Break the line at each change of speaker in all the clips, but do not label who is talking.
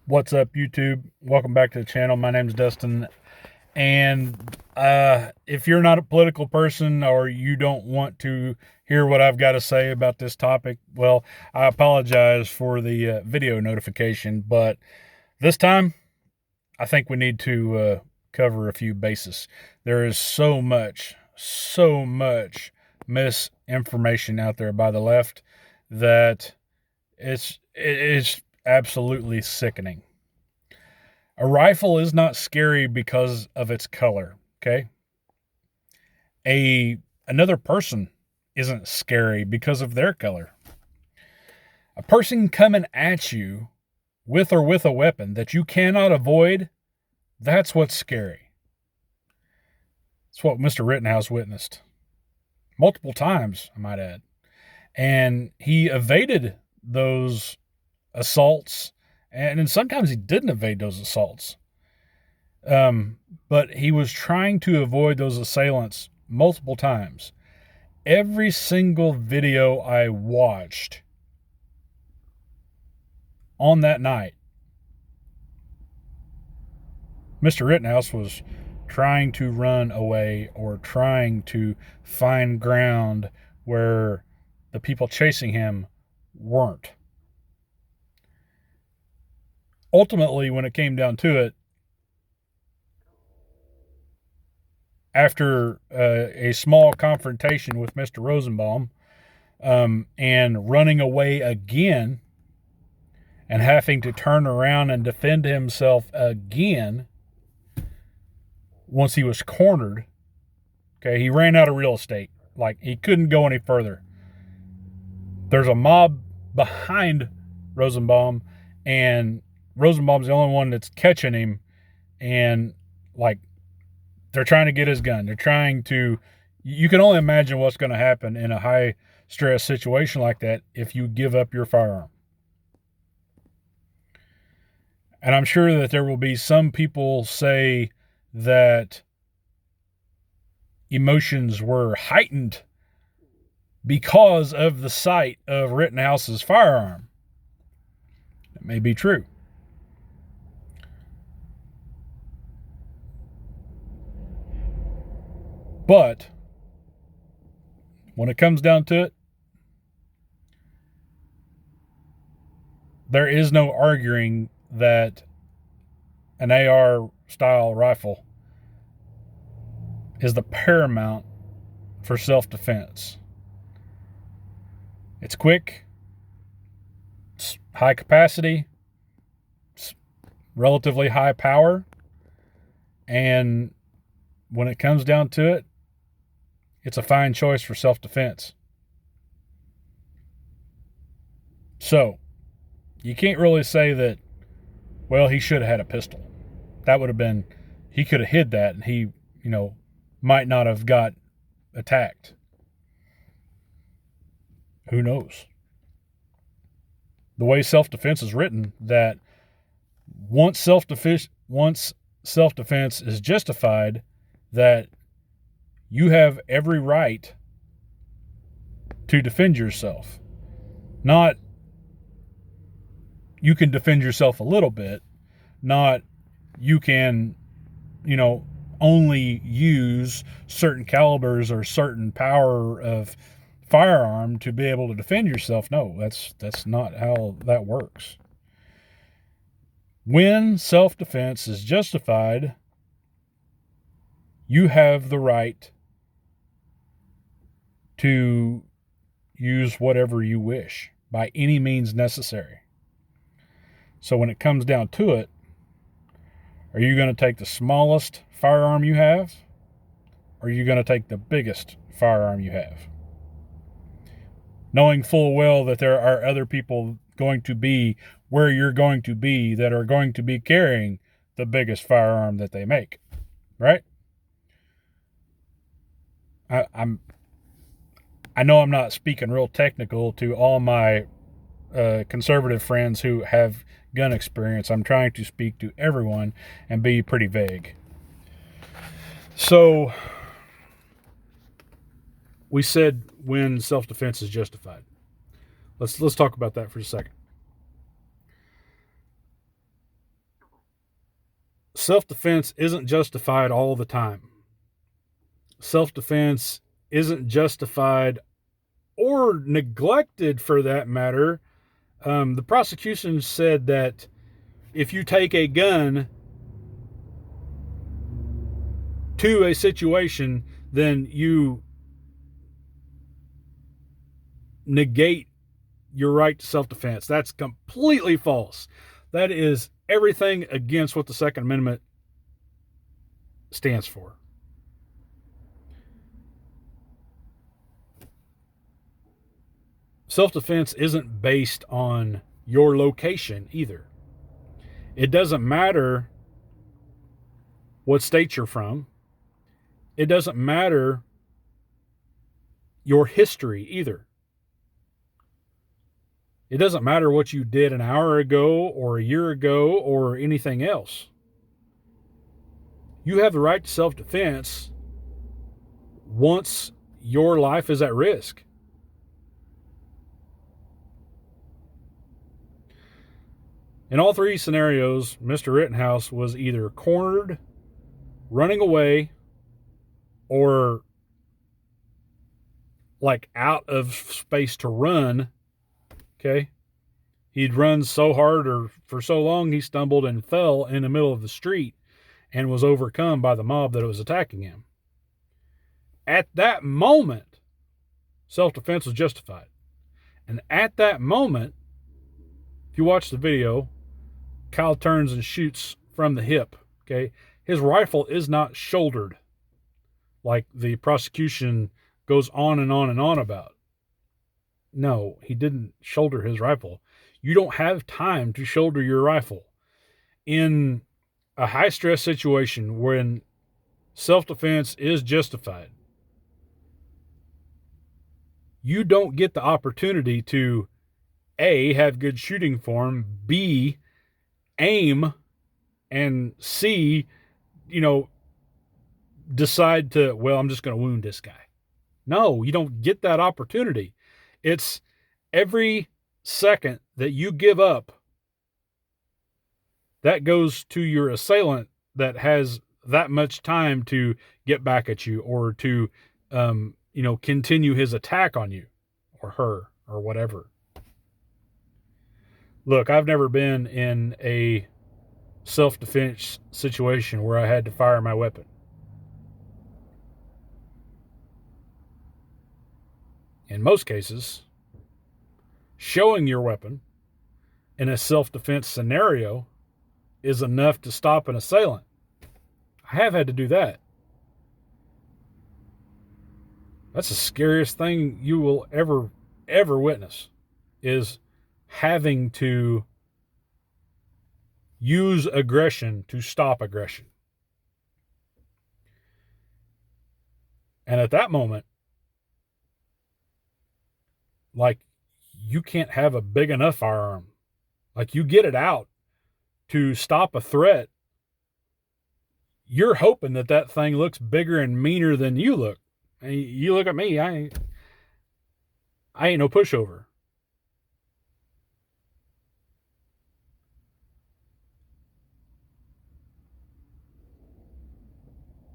What's up, YouTube? Welcome back to the channel. My name's Dustin. And if you're not a political person or you don't want to hear what I've got to say about this topic, well, I apologize for the video notification. But this time, I think we need to cover a few bases. There is so much misinformation out there by the left that it's absolutely sickening. A rifle is not scary because of its color, okay? Another person isn't scary because of their color. A person coming at you with a weapon that you cannot avoid, that's what's scary. It's what Mr. Rittenhouse witnessed multiple times, I might add. And he evaded those assaults, and sometimes he didn't evade those assaults. But he was trying to avoid those assailants multiple times. Every single video I watched on that night, Mr. Rittenhouse was trying to run away or trying to find ground where the people chasing him weren't. Ultimately, when it came down to it, after a small confrontation with Mr. Rosenbaum and running away again and having to turn around and defend himself again once he was cornered, okay, he ran out of real estate. Like, he couldn't go any further. There's a mob behind Rosenbaum, and Rosenbaum's the only one that's catching him, and like, they're trying to get his gun. They're trying to, you can only imagine what's going to happen in a high stress situation like that if you give up your firearm. And I'm sure that there will be some people say that emotions were heightened because of the sight of Rittenhouse's firearm. It may be true. But when it comes down to it, there is no arguing that an AR style rifle is the paramount for self-defense. It's quick, it's high capacity, it's relatively high power, and when it comes down to it, it's a fine choice for self-defense. So, you can't really say that, well, he should have had a pistol. That would have been, he could have hid that and he, might not have got attacked. Who knows? The way self-defense is written, that once self-defense is justified, that you have every right to defend yourself. Not you can defend yourself a little bit, not you can, only use certain calibers or certain power of firearm to be able to defend yourself. No, that's not how that works. When self-defense is justified, you have the right to use whatever you wish by any means necessary. So when it comes down to it, are you going to take the smallest firearm you have, or are you going to take the biggest firearm you have? Knowing full well that there are other people going to be where you're going to be that are going to be carrying the biggest firearm that they make, right? I know I'm not speaking real technical to all my conservative friends who have gun experience. I'm trying to speak to everyone and be pretty vague. So we said when self-defense is justified. Let's talk about that for a second. self-defense isn't justified all the time. Self-defense isn't justified or neglected for that matter. The prosecution said that if you take a gun to a situation, then you negate your right to self-defense. That's completely false. That is everything against what the Second Amendment stands for. Self-defense isn't based on your location either. It doesn't matter what state you're from. It doesn't matter your history either. It doesn't matter what you did an hour ago or a year ago or anything else. You have the right to self-defense once your life is at risk. In all three scenarios, Mr. Rittenhouse was either cornered, running away, or like out of space to run. Okay. He'd run so hard or for so long he stumbled and fell in the middle of the street and was overcome by the mob that was attacking him. At that moment, self-defense was justified. And at that moment, if you watch the video, Kyle turns and shoots from the hip. Okay. His rifle is not shouldered like the prosecution goes on and on and on about. No, he didn't shoulder his rifle. You don't have time to shoulder your rifle. In a high-stress situation when self-defense is justified, you don't get the opportunity to A, have good shooting form, B, aim, and C, decide to, well, I'm just going to wound this guy. No, you don't get that opportunity. It's every second that you give up, that goes to your assailant that has that much time to get back at you or to, continue his attack on you or her or whatever. Look, I've never been in a self-defense situation where I had to fire my weapon. In most cases, showing your weapon in a self-defense scenario is enough to stop an assailant. I have had to do that. That's the scariest thing you will ever witness, is having to use aggression to stop aggression. And at that moment, like, you can't have a big enough firearm. Like, you get it out to stop a threat, you're hoping that thing looks bigger and meaner than you look. And you look at me, I ain't no pushover.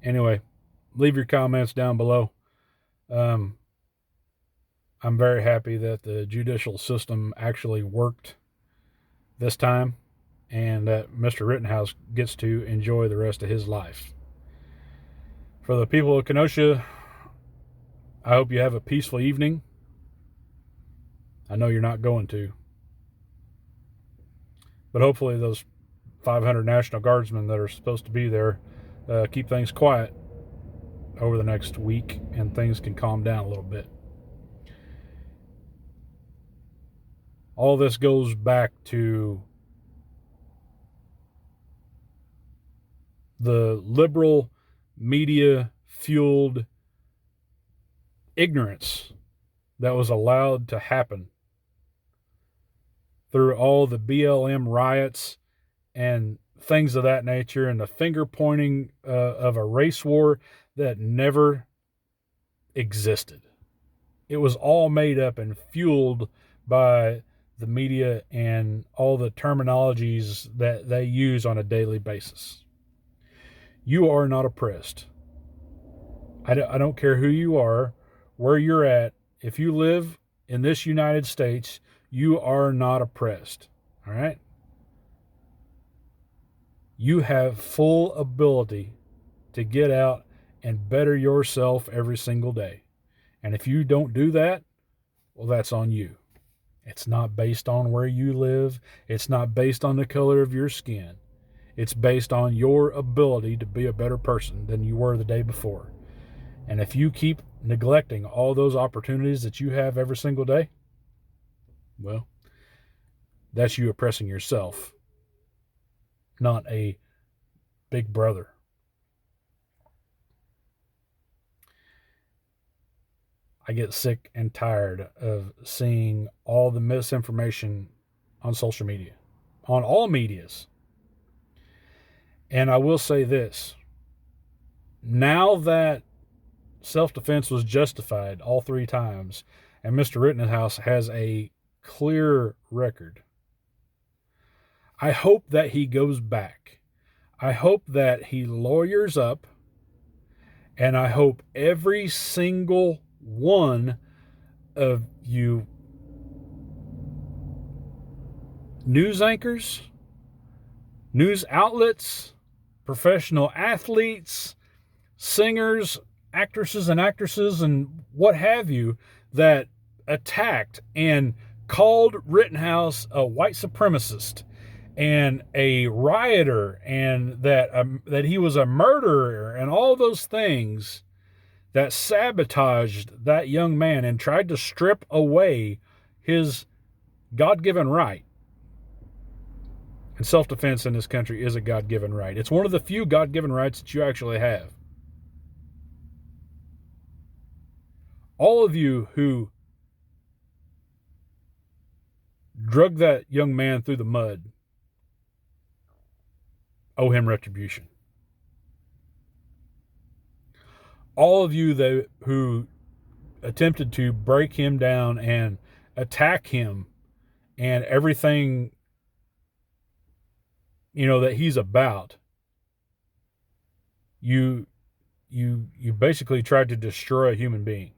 Anyway, leave your comments down below. I'm very happy that the judicial system actually worked this time and that Mr. Rittenhouse gets to enjoy the rest of his life. For the people of Kenosha, I hope you have a peaceful evening. I know you're not going to. But hopefully those 500 National Guardsmen that are supposed to be there keep things quiet over the next week and things can calm down a little bit. All this goes back to the liberal media fueled ignorance that was allowed to happen through all the BLM riots and things of that nature, and the finger pointing of a race war that never existed. It was all made up and fueled by the media and all the terminologies that they use on a daily basis. You are not oppressed. I don't care who you are, where you're at. If you live in this United States, you are not oppressed. All right? You have full ability to get out and better yourself every single day. And if you don't do that, well, that's on you. It's not based on where you live. It's not based on the color of your skin. It's based on your ability to be a better person than you were the day before. And if you keep neglecting all those opportunities that you have every single day, well, that's you oppressing yourself, not a big brother. I get sick and tired of seeing all the misinformation on social media, on all medias. And I will say this. Now that self-defense was justified all 3 times, and Mr. Rittenhouse has a clear record, I hope that he goes back. I hope that he lawyers up, and I hope every single one of you news anchors, news outlets, professional athletes, singers, actresses and actresses, and what have you, that attacked and called Rittenhouse a white supremacist and a rioter, and that he was a murderer, and all those things that sabotaged that young man and tried to strip away his God-given right. And self-defense in this country is a God-given right. It's one of the few God-given rights that you actually have. All of you who drug that young man through the mud owe him retribution. All of you who attempted to break him down and attack him and everything, that he's about, you basically tried to destroy a human being.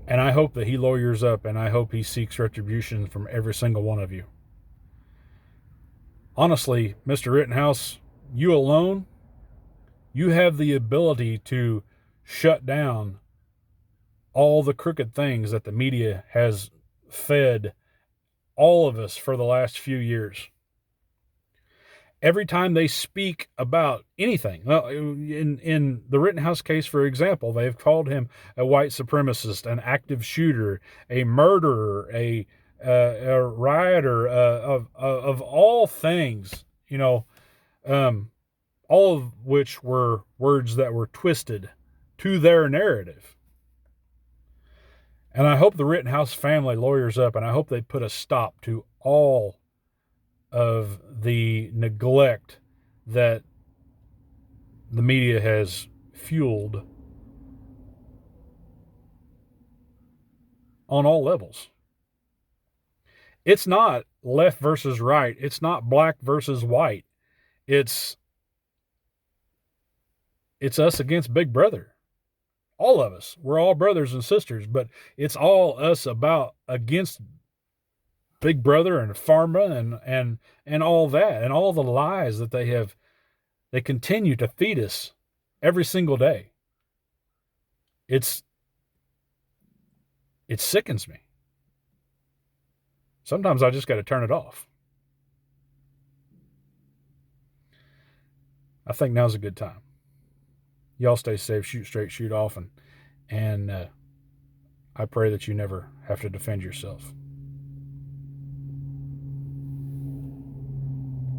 And I hope that he lawyers up, and I hope he seeks retribution from every single one of you. Honestly, Mr. Rittenhouse, you alone, you have the ability to shut down all the crooked things that the media has fed all of us for the last few years. Every time they speak about anything, well, in the Rittenhouse case, for example, they've called him a white supremacist, an active shooter, a murderer, a rioter, of all things, all of which were words that were twisted to their narrative. And I hope the Rittenhouse family lawyers up, and I hope they put a stop to all of the neglect that the media has fueled on all levels. It's not left versus right. It's not black versus white. It's us against Big Brother. All of us. We're all brothers and sisters, but it's all us against Big Brother and pharma and all that, and all the lies that they continue to feed us every single day. It sickens me. Sometimes I just got to turn it off. I think now's a good time. Y'all stay safe, shoot straight, shoot often, and I pray that you never have to defend yourself.